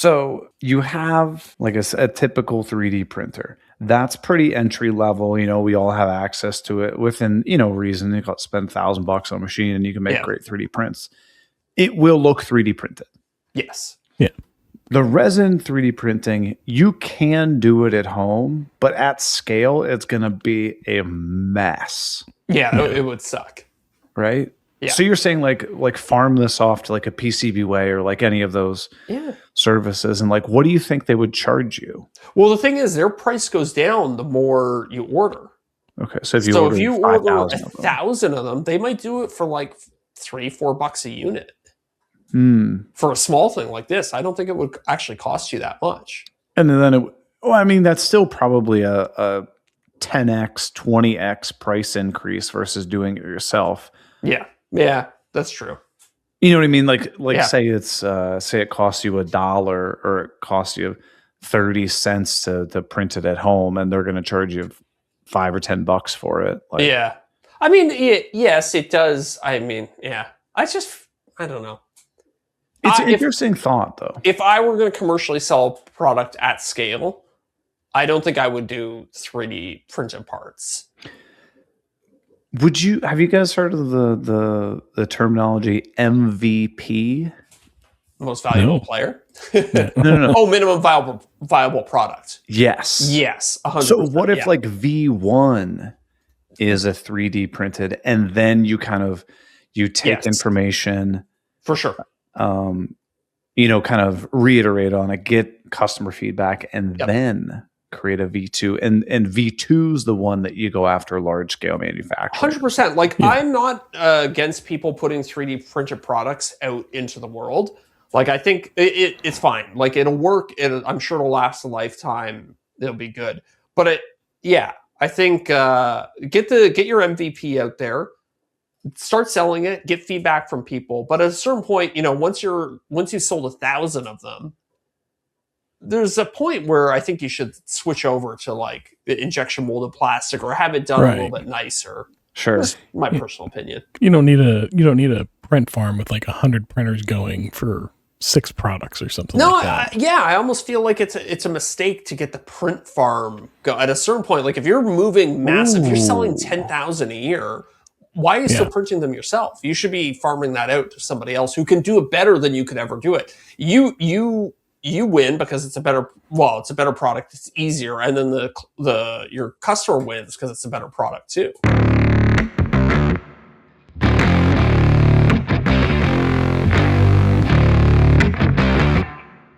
So you have like a typical 3D printer. That's pretty entry level. You know, we all have access to it within, reason. You can spend $1,000 on a machine and you can make great 3D prints. It will look 3D printed. Yes. Yeah. The resin 3D printing, you can do it at home, but at scale, it's going to be a mess. Yeah, it would suck. Right? Yeah. So you're saying like farm this off to like a PCB way or like any of those services, and like what do you think they would charge you? Well, the thing is, their price goes down the more you order. Okay, so if you order 1,000 of them, they might do it for like $3-4 a unit. For a small thing like this, I don't think it would actually cost you that much. And then that's still probably a 10x, 20x price increase versus doing it yourself. Yeah, that's true. You know what I mean? Like say it costs you $1 or it costs you 30 cents to print it at home, and they're going to charge you $5 or $10 for it. Yeah, I mean, yes, it does. I mean, yeah, I don't know. It's an interesting thought, though. If I were going to commercially sell a product at scale, I don't think I would do 3D printed parts. Have you guys heard of the terminology MVP? Most valuable player? No. Oh, minimum viable product. Yes. Yes, 100%. So what if like V1 is a 3D printed, and then you take information for sure. Kind of reiterate on it, get customer feedback, and then create a V2. And V2 is the one that you go after large scale manufacturing. 100%. Like I'm not against people putting 3D printed products out into the world. Like I think it's fine. Like it'll work. I'm sure it'll last a lifetime. It'll be good. But I think get your MVP out there. Start selling it, get feedback from people. But at a certain point, once you've sold 1,000 of them, there's a point where I think you should switch over to like injection molded plastic or have it done a little bit nicer. Sure. That's my personal opinion. You don't need a print farm with like 100 printers going for 6 products or something like that. I almost feel like it's a mistake to get the print farm go at a certain point. Like if you're moving massive, if you're selling 10,000 a year, why are you still printing them yourself? You should be farming that out to somebody else who can do it better than you could ever do it. You win because it's a better product. It's easier, and then your customer wins because it's a better product too.